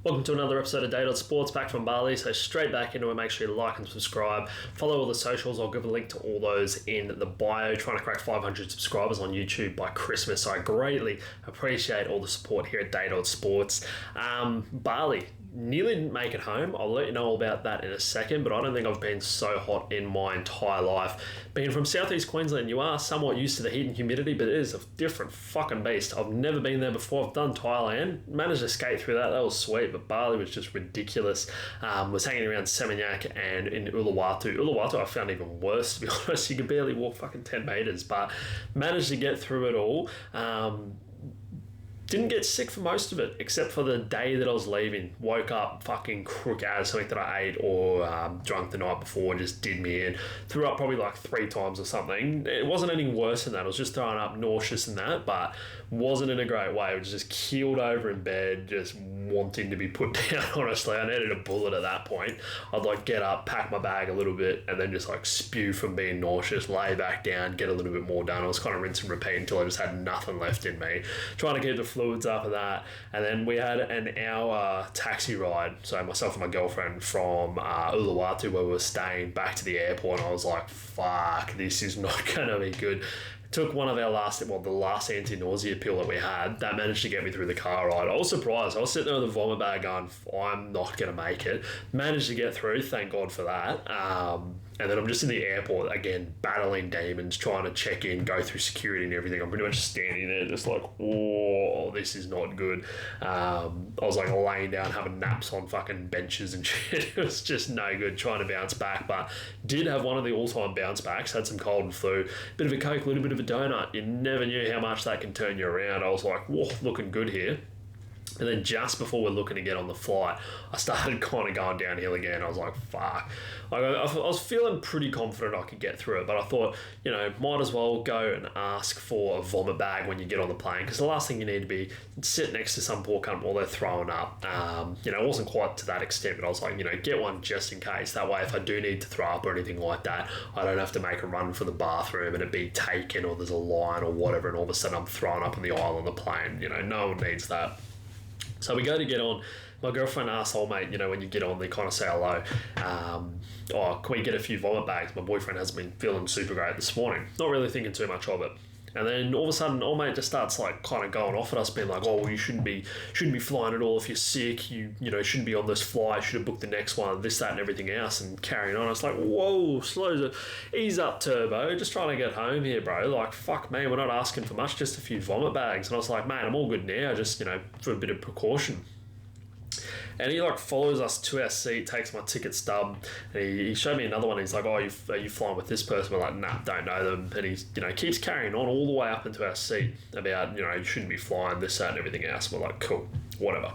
Welcome to another episode of Day.Sports, back from Bali. So straight back into it, make sure you like and subscribe. Follow all the socials. I'll give a link to all those in the bio. Trying to crack 500 subscribers on YouTube by Christmas. So I greatly appreciate all the support here at Day.Sports. Bali. Nearly didn't make it home. I'll let you know all about that in a second, but I don't think I've been so hot in my entire life. Being from southeast Queensland, you are somewhat used to the heat and humidity, but it is a different fucking beast. I've never been there before. I've done Thailand, managed to skate through that. That was sweet, but Bali was just ridiculous. Was hanging around Seminyak and in Uluwatu. Uluwatu I found even worse, to be honest. You could barely walk fucking 10 metres, but managed to get through it all. Didn't get sick for most of it, except for the day that I was leaving. Woke up fucking crook as something that I ate or drunk the night before just did me in. Threw up probably like 3 times or something. It wasn't any worse than that. I was just throwing up nauseous and that, but wasn't in a great way. It was just keeled over in bed, just wanting to be put down, honestly. I needed a bullet at that point. I'd like get up, pack my bag a little bit, and then just like spew from being nauseous, lay back down, get a little bit more done. I was kind of rinse and repeat until I just had nothing left in me. Trying to keep the fluids up of that, and then we had an hour taxi ride, so myself and my girlfriend from Uluwatu, where we were staying, back to the airport, and I was like, fuck, this is not gonna be good. Took one of our the last anti-nausea pill that we had. That managed to get me through the car ride. I was surprised. I was sitting there with a vomit bag going, I'm not going to make it. Managed to get through, thank God for that. And then I'm just in the airport, again, battling demons, trying to check in, go through security and everything. I'm pretty much standing there just like, whoa, this is not good. I was like laying down, having naps on fucking benches and shit. It was just no good trying to bounce back, but did have one of the all-time bounce backs, had some cold and flu, bit of a Coke, a little bit of a donut. You never knew how much that can turn you around. I was like, whoa, looking good here. And then just before we're looking to get on the flight, I started kind of going downhill again. I was like, fuck. I was feeling pretty confident I could get through it, but I thought, might as well go and ask for a vomit bag when you get on the plane, because the last thing you need to be sit next to some poor cunt while they're throwing up. It wasn't quite to that extent, but I was like, get one just in case. That way, if I do need to throw up or anything like that, I don't have to make a run for the bathroom and it be taken or there's a line or whatever, and all of a sudden I'm throwing up on the aisle on the plane. No one needs that. So we go to get on. My girlfriend asked, mate, when you get on, they kind of say hello. Can we get a few vomit bags? My boyfriend hasn't been feeling super great this morning. Not really thinking too much of it. And then all of a sudden, mate just starts like kind of going off at us, being like, you shouldn't be flying at all if you're sick. You shouldn't be on this flight. Should have booked the next one. This, that, and everything else, and carrying on. It's like, whoa, ease up, Turbo. Just trying to get home here, bro. Like, fuck me, we're not asking for much, just a few vomit bags. And I was like, mate, I'm all good now. Just for a bit of precaution. And he follows us to our seat, takes my ticket stub, and he showed me another one. He's like, are you flying with this person? We're like, nah, don't know them. And he's keeps carrying on all the way up into our seat about you shouldn't be flying, this, that, and everything else. We're like, cool, whatever.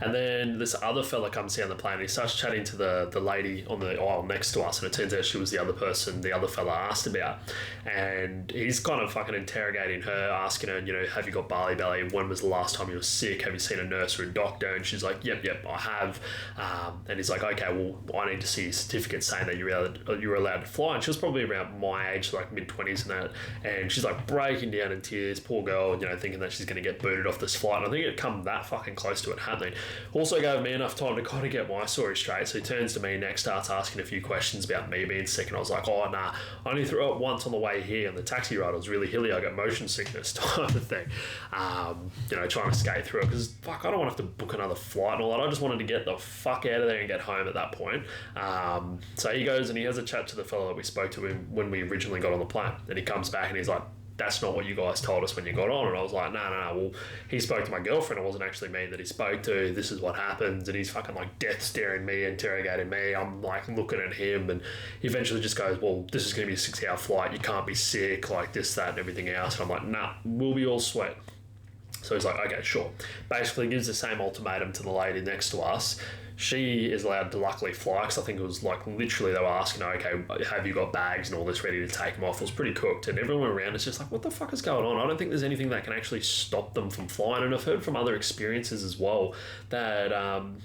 And then this other fella comes down the plane and he starts chatting to the lady on the aisle next to us, and it turns out she was the other person the other fella asked about. And he's kind of fucking interrogating her, asking her, have you got Bali belly? When was the last time you were sick? Have you seen a nurse or a doctor? And she's like, yep, I have. And he's like, okay, well, I need to see a certificate saying that you're allowed to fly. And she was probably around my age, like mid-20s and that. And she's like breaking down in tears, poor girl, thinking that she's going to get booted off this flight. And I think it come that fucking close to it happening. Also gave me enough time to kind of get my story straight. So he turns to me next, starts asking a few questions about me being sick, and I was like, nah, I only threw up once on the way here, and the taxi ride was really hilly. I got motion sickness type of thing. Trying to skate through it, because fuck, I don't want to have to book another flight and all that. I just wanted to get the fuck out of there and get home at that point. So he goes and he has a chat to the fellow that we spoke to him when we originally got on the plane, and he comes back and he's like, that's not what you guys told us when you got on. And I was like, no. Well, he spoke to my girlfriend. It wasn't actually me that he spoke to. This is what happens. And he's fucking like death staring me, interrogating me. I'm like looking at him, and he eventually just goes, well, this is going to be a 6-hour flight. You can't be sick, like this, that, and everything else. And I'm like, nah, we'll be all sweet. So he's like, okay, sure. Basically gives the same ultimatum to the lady next to us. she is allowed to luckily fly, because I think it was like literally they were asking her, okay, have you got bags and all this ready to take them off? It was pretty cooked, and everyone around is just like, what the fuck is going on? I don't think there's anything that can actually stop them from flying. And I've heard from other experiences as well that,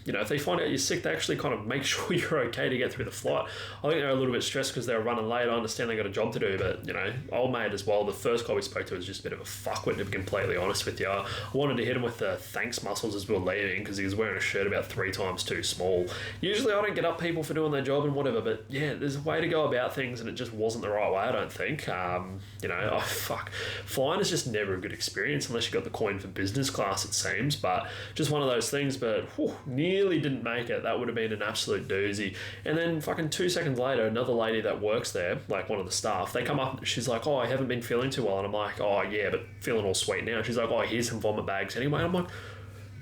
if they find out you're sick, they actually kind of make sure you're okay to get through the flight. I think they're a little bit stressed because they're running late. I understand they got a job to do, but, old mate as well, the first guy we spoke to was just a bit of a fuckwit, to be completely honest with you. I wanted to hit him with the thanks muscles as we were leaving, because he was wearing a shirt about 3 times too small. Usually I don't get up people for doing their job and whatever, but yeah, there's a way to go about things, and it just wasn't the right way, I don't think. Flying is just never a good experience unless you got the coin for business class, it seems, but just one of those things. But nearly didn't make it. That would have been an absolute doozy. And then fucking 2 seconds later, another lady that works there, like one of the staff, they come up, she's like, oh, I haven't been feeling too well, and I'm like, oh yeah, but feeling all sweet now. She's like, oh, here's some vomit bags anyway. I'm like,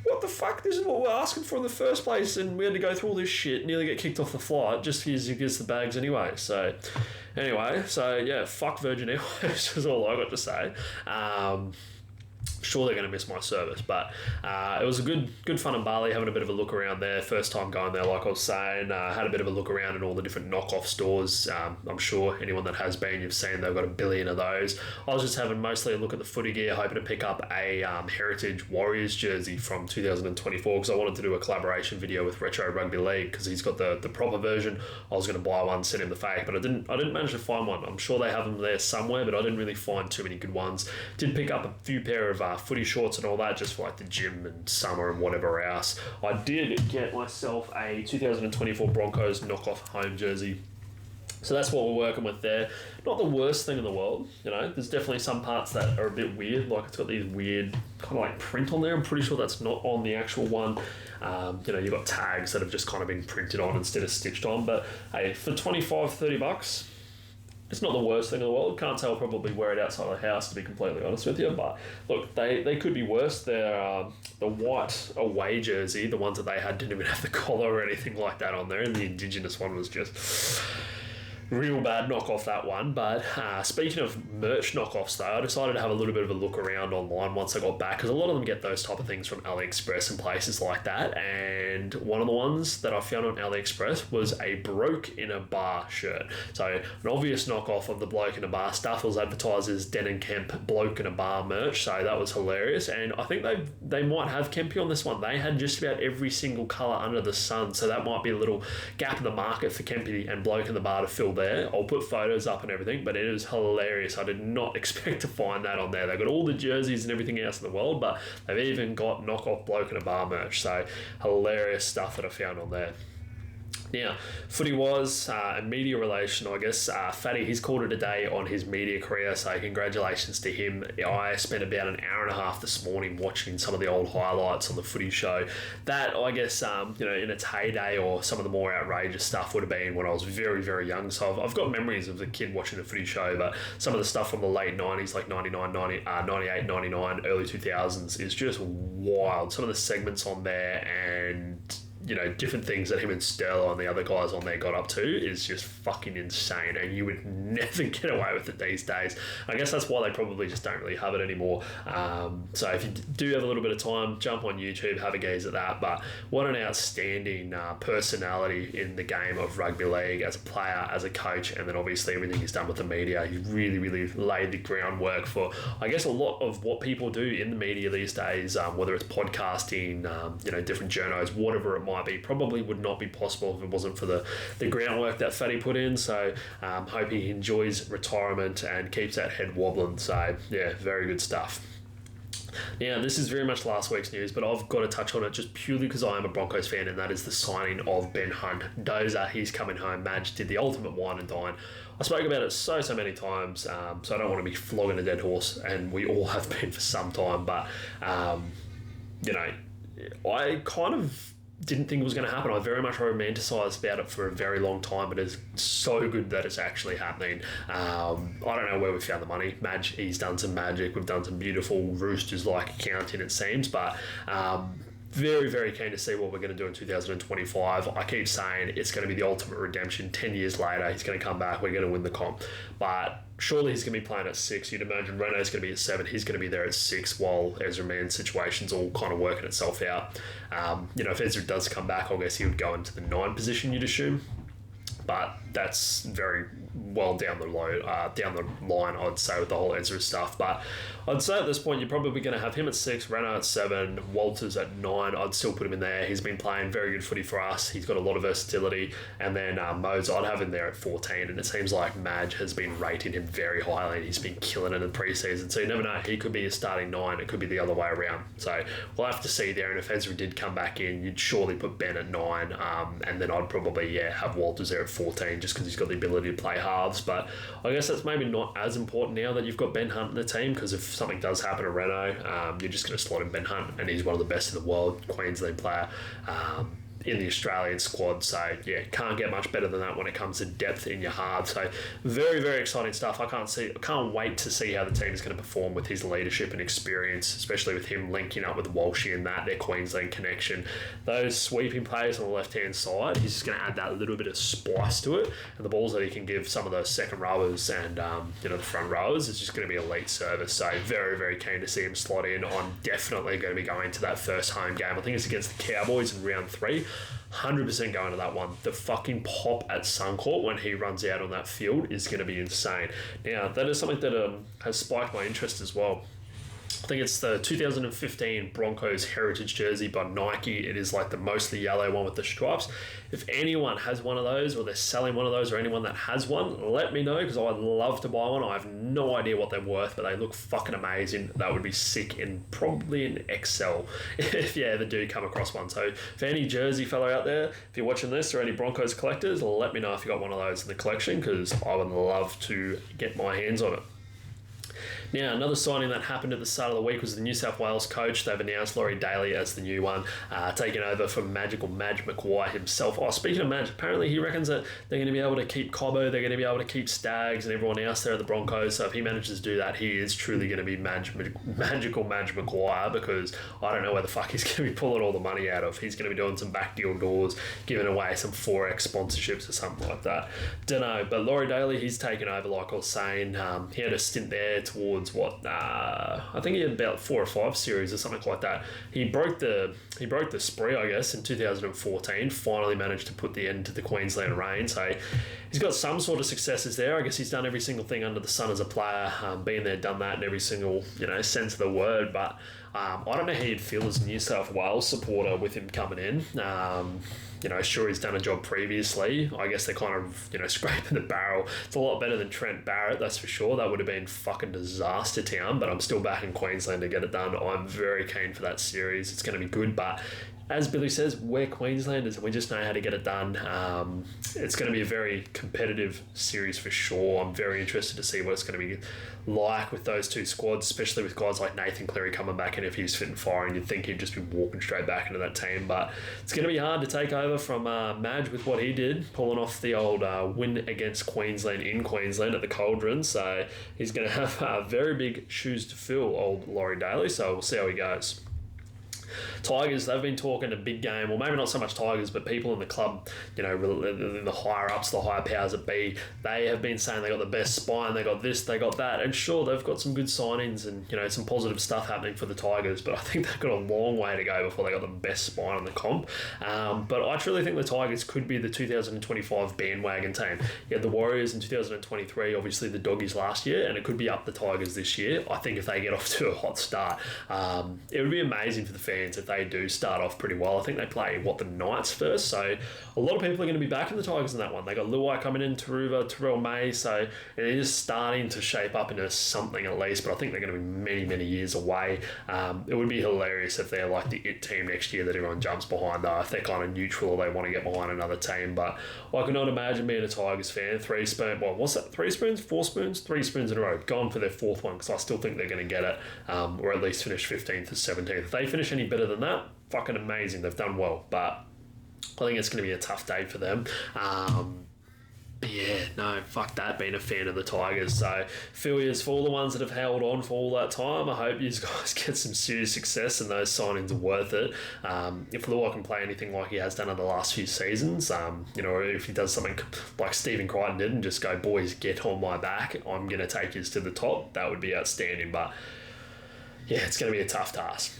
what the fuck? This is what we're asking for in the first place, and we had to go through all this shit, nearly get kicked off the flight just because he gives the bags anyway. So yeah, fuck Virgin Airways is all I got to say. Sure, they're going to miss my service, but it was a good fun in Bali, having a bit of a look around there. First time going there, like I was saying, had a bit of a look around in all the different knockoff stores. I'm sure anyone that has been, you've seen they've got a billion of those. I was just having mostly a look at the footy gear, hoping to pick up a Heritage Warriors jersey from 2024, because I wanted to do a collaboration video with Retro Rugby League, because he's got the proper version. I was going to buy one, send him the fake, but I didn't manage to find one. I'm sure they have them there somewhere, but I didn't really find too many good ones. Did pick up a few pair of footy shorts and all that, just for like the gym and summer and whatever else. I did get myself a 2024 Broncos knockoff home jersey. So that's what we're working with there. Not the worst thing in the world, There's definitely some parts that are a bit weird, like it's got these weird kind of like print on there. I'm pretty sure that's not on the actual one. You've got tags that have just kind of been printed on instead of stitched on. But hey, for $25-$30, it's not the worst thing in the world. Can't say I'll probably wear it outside the house, to be completely honest with you. But look, they could be worse. They're the white away jersey, the ones that they had, didn't even have the collar or anything like that on there, and the Indigenous one was just real bad knockoff, that one. But speaking of merch knockoffs though, I decided to have a little bit of a look around online once I got back, because a lot of them get those type of things from AliExpress and places like that. And one of the ones that I found on AliExpress was a Broke in a Bar shirt. So an obvious knockoff of the Bloke in a Bar stuff. It was advertised as Den and Kemp Bloke in a Bar merch, so that was hilarious. And I think they might have Kempy on this one. They had just about every single colour under the sun, so that might be a little gap in the market for Kempy and Bloke in the Bar to fill there. I'll put photos up and everything, but it is hilarious. I did not expect to find that on there. They've got all the jerseys and everything else in the world, but they've even got knockoff Bloke in a Bar merch. So hilarious stuff that I found on there. Now, footy was a media relation, I guess. Fatty, he's called it a day on his media career, so congratulations to him. I spent about an hour and a half this morning watching some of the old highlights on the footy show. That, I guess, in its heyday, or some of the more outrageous stuff would have been when I was very, very young. So I've got memories of the kid watching the footy show, but some of the stuff from the late 90s, like 99, 98, 99, early 2000s, is just wild. Some of the segments on there and different things that him and Sterlo and the other guys on there got up to is just fucking insane, and you would never get away with it these days. I guess that's why they probably just don't really have it anymore. So if you do have a little bit of time, jump on YouTube, have a gaze at that. But what an outstanding personality in the game of rugby league, as a player, as a coach, and then obviously everything he's done with the media. He really, really laid the groundwork for, I guess, a lot of what people do in the media these days, whether it's podcasting, different journos, whatever it might be. Probably would not be possible if it wasn't for the groundwork that Fatty put in. So hope he enjoys retirement and keeps that head wobbling. So yeah, very good stuff. Now, this is very much last week's news, but I've got to touch on it just purely because I am a Broncos fan, and that is the signing of Ben Hunt. Dozer, he's coming home. Madge did the ultimate wine and dine. I spoke about it so many times, so I don't want to be flogging a dead horse, and we all have been for some time, but, I kind of didn't think it was going to happen. I very much romanticised about it for a very long time, but it's so good that it's actually happening. I don't know where we found the money. Madge, he's done some magic. We've done some beautiful Roosters-like accounting, it seems, but very, very keen to see what we're going to do in 2025. I keep saying it's going to be the ultimate redemption. 10 years later, he's going to come back. We're going to win the comp. But surely he's going to be playing at 6. You'd imagine Renault's going to be at 7. He's going to be there at 6 while Ezra Mann's situation's all kind of working itself out. If Ezra does come back, I guess he would go into the 9 position, you'd assume. But that's very well down the line, I'd say, with the whole Ezra stuff. But I'd say at this point, you're probably going to have him at 6, Renault at 7, Walters at 9. I'd still put him in there. He's been playing very good footy for us. He's got a lot of versatility. And then Modes, I'd have him there at 14. And it seems like Madge has been rating him very highly, and he's been killing it in the preseason. So you never know. He could be a starting 9. It could be the other way around. So we'll have to see there. And if Ezra did come back in, you'd surely put Ben at 9. And then I'd probably, have Walters there at 14 just because he's got the ability to play halves. But I guess that's maybe not as important now that you've got Ben Hunt in the team, because if something does happen to Renault, you're just going to slot in Ben Hunt, and he's one of the best in the world, Queensland player. In the Australian squad. So can't get much better than that when it comes to depth in your halves. So very, very exciting stuff. I can't wait to see how the team is going to perform with his leadership and experience, especially with him linking up with Walshy and their Queensland connection. Those sweeping plays on the left hand side, he's just going to add that little bit of spice to it, and the balls that he can give some of those second rowers and the front rowers is just going to be elite service. So very, very keen to see him slot in. I'm definitely going to be going to that first home game. I think it's against the Cowboys in round 3. 100% going to that one. The fucking pop at Suncorp when he runs out on that field is going to be insane. Now, that is something that has spiked my interest as well. I think it's the 2015 Broncos Heritage jersey by Nike. It is like the mostly yellow one with the stripes. If anyone has one of those, or they're selling one of those, or anyone that has one, let me know, because I'd love to buy one. I have no idea what they're worth, but they look fucking amazing. That would be sick in probably an XL if you ever do come across one. So for any jersey fellow out there, if you're watching this, or any Broncos collectors, let me know if you got one of those in the collection, because I would love to get my hands on it. Now, another signing that happened at the start of the week was the New South Wales coach. They've announced Laurie Daly as the new one, taking over from magical Madge McGuire himself. Oh, speaking of Madge, apparently he reckons that they're going to be able to keep Cobbo, they're going to be able to keep Staggs and everyone else there at the Broncos. So if he manages to do that, he is truly going to be magical Madge McGuire, because I don't know where the fuck he's going to be pulling all the money out of. He's going to be doing some back deal doors, giving away some Forex sponsorships or something like that. Don't know, but Laurie Daly, he's taken over, like I was saying. He had a stint there towards I think he had about 4 or 5 series or something like that. He broke the spree, I guess, in 2014. Finally managed to put the end to the Queensland reign. So he's got some sort of successes there. I guess he's done every single thing under the sun as a player, been there, done that in every single sense of the word. But I don't know how you'd feel as a New South Wales supporter with him coming in. Sure, he's done a job previously. I guess they're kind of, scraping the barrel. It's a lot better than Trent Barrett, that's for sure. That would have been fucking disaster town, but I'm still back in Queensland to get it done. I'm very keen for that series. It's going to be good, but as Billy says, we're Queenslanders and we just know how to get it done. It's going to be a very competitive series for sure. I'm very interested to see what it's going to be like with those two squads, especially with guys like Nathan Cleary coming back in. If he's fit and firing, you'd think he'd just be walking straight back into that team. But it's going to be hard to take over from Madge with what he did, pulling off the old win against Queensland in Queensland at the Cauldron. So he's going to have very big shoes to fill, old Laurie Daly. So we'll see how he goes. Tigers, they've been talking a big game, or maybe not so much Tigers, but people in the club, the higher ups, the higher powers that be, they have been saying they got the best spine, they got this, they got that, and sure, they've got some good signings and some positive stuff happening for the Tigers, but I think they've got a long way to go before they got the best spine on the comp. But I truly think the Tigers could be the 2025 bandwagon team. You had the Warriors in 2023, obviously the Doggies last year, and it could be up the Tigers this year. I think if they get off to a hot start, it would be amazing for the fans if they do start off pretty well. I think they play, the Knights first, so a lot of people are going to be backing the Tigers in that one. They got Luai coming in, Taruva, Terrell May, so it is starting to shape up into something at least, but I think they're going to be many, many years away. It would be hilarious if they're like the it team next year that everyone jumps behind, though, if they're kind of neutral or they want to get behind another team. But I cannot imagine being a Tigers fan. 3 spoons, 4 spoons? 3 spoons in a row. Gone for their 4th one, because I still think they're going to get it, or at least finish 15th or 17th. If they finish any better than that, fucking amazing. They've done well, but I think it's going to be a tough day for them. But yeah, no, fuck that, being a fan of the Tigers. So, feel yous for all the ones that have held on for all that time. I hope you guys get some serious success and those signings are worth it. If Luai can play anything like he has done in the last few seasons, if he does something like Stephen Crichton did and just go, boys, get on my back, I'm going to take yous to the top, that would be outstanding. But yeah, it's going to be a tough task.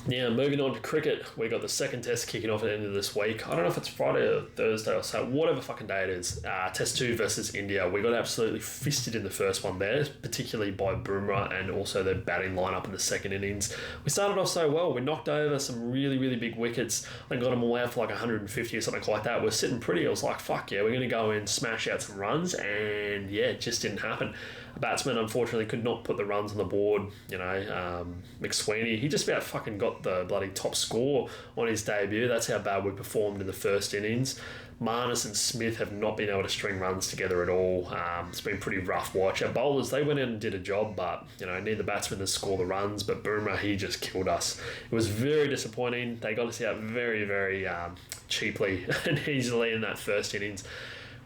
Now, moving on to cricket, we got the second test kicking off at the end of this week. I don't know if it's Friday or Thursday or so, whatever fucking day it is. Test 2 versus India. We got absolutely fisted in the first one there, particularly by Bumrah and also their batting lineup in the second innings. We started off so well. We knocked over some really, really big wickets. I got them all out for like 150 or something like that. We're sitting pretty. I was like, fuck yeah, we're going to go and smash out some runs. And yeah, it just didn't happen. A batsman, unfortunately, could not put the runs on the board. McSweeney, he just about fucking got the bloody top score on his debut. That's how bad we performed in the first innings. Marnus and Smith have not been able to string runs together at all. It's been pretty rough watch. Our bowlers, they went in and did a job, but, neither batsman to score the runs, but Bumrah, he just killed us. It was very disappointing. They got us out very, very cheaply and easily in that first innings.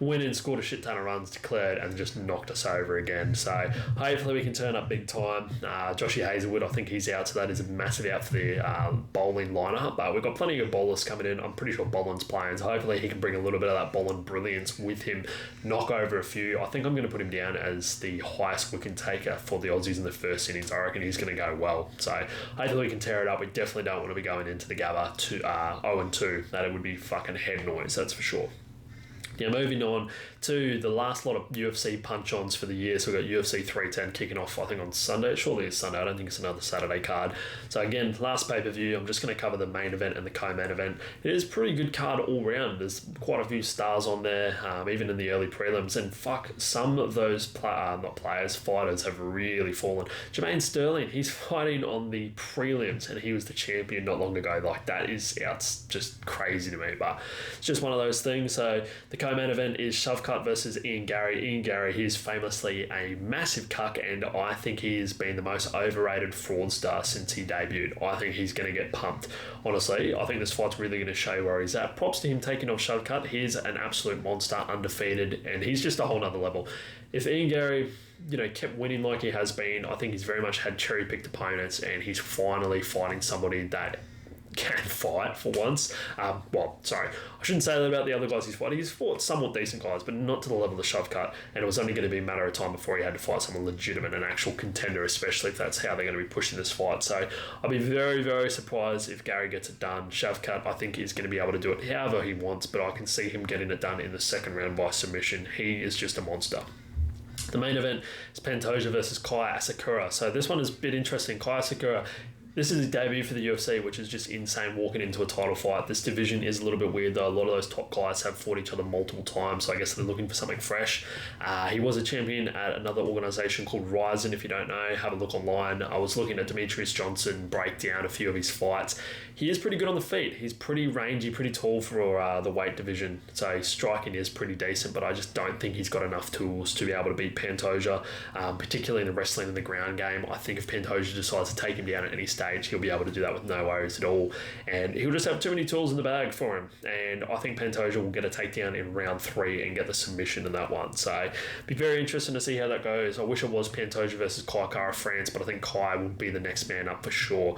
Went in, scored a shit ton of runs, declared, and just knocked us over again. So hopefully we can turn up big time. Joshy Hazlewood, I think he's out, so that is a massive out for the bowling lineup. But we've got plenty of bowlers coming in. I'm pretty sure Boland's playing, so hopefully he can bring a little bit of that Boland brilliance with him, knock over a few. I think I'm going to put him down as the highest wicket taker for the Aussies in the first innings. I reckon he's going to go well. So hopefully we can tear it up. We definitely don't want to be going into the Gabba to 0-2. That it would be fucking head noise, that's for sure. Now, moving on to the last lot of UFC punch-ons for the year. So we've got UFC 310 kicking off, I think, on Sunday. Surely it's Sunday. I don't think it's another Saturday card. So again, last pay-per-view, I'm just going to cover the main event and the co-main event. It is a pretty good card all round. There's quite a few stars on there, even in the early prelims. And fuck, some of those fighters have really fallen. Jermaine Sterling, he's fighting on the prelims and he was the champion not long ago. Like, that is just crazy to me. But it's just one of those things. So the co-main event is Shavkat versus Ian Gary. Ian Gary, he is famously a massive cuck, and I think he has been the most overrated fraudster since he debuted. I think he's going to get pumped. Honestly, I think this fight's really going to show where he's at. Props to him taking off Shavkat. He's an absolute monster, undefeated, and he's just a whole nother level. If Ian Gary, kept winning like he has been, I think he's very much had cherry-picked opponents, and he's finally fighting somebody that can fight for once. I shouldn't say that about the other guys he's fought. He's fought somewhat decent guys, but not to the level of Shavkat, and it was only going to be a matter of time before he had to fight someone legitimate, an actual contender, especially if that's how they're going to be pushing this fight. So I'll be very, very surprised if Gary gets it done. Shavkat, I think, is going to be able to do it however he wants, but I can see him getting it done in the second round by submission. He is just a monster. The main event is Pantoja versus Kai Asakura. So this one is a bit interesting. Kai Asakura, this is his debut for the UFC, which is just insane walking into a title fight. This division is a little bit weird, though. A lot of those top guys have fought each other multiple times, so I guess they're looking for something fresh. He was a champion at another organisation called Ryzen. If you don't know, have a look online. I was looking at Demetrius Johnson break down a few of his fights. He is pretty good on the feet. He's pretty rangy, pretty tall for the weight division, so his striking is pretty decent, but I just don't think he's got enough tools to be able to beat Pantoja, particularly in the wrestling and the ground game. I think if Pantoja decides to take him down at any stage, he'll be able to do that with no worries at all, and he'll just have too many tools in the bag for him, and I think Pantoja will get a takedown in round 3 and get the submission in that one. So be very interesting to see how that goes. I wish it was Pantoja versus Kai Kara France, but I think Kai will be the next man up for sure.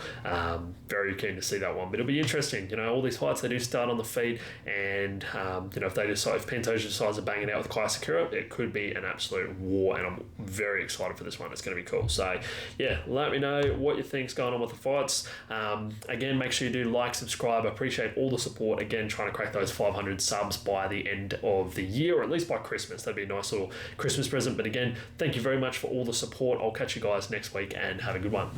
Very keen to see that one, but it'll be interesting. All these fights, they do start on the feet, and if Pantoja decides to bang it out with Kai Sakura, it could be an absolute war, and I'm very excited for this one. It's going to be cool. So yeah, let me know what you think's going on with the fights. Again, make sure you do like, subscribe. I appreciate all the support. Again, trying to crack those 500 subs by the end of the year, or at least by Christmas. That'd be a nice little Christmas present. But again, thank you very much for all the support. I'll catch you guys next week and have a good one.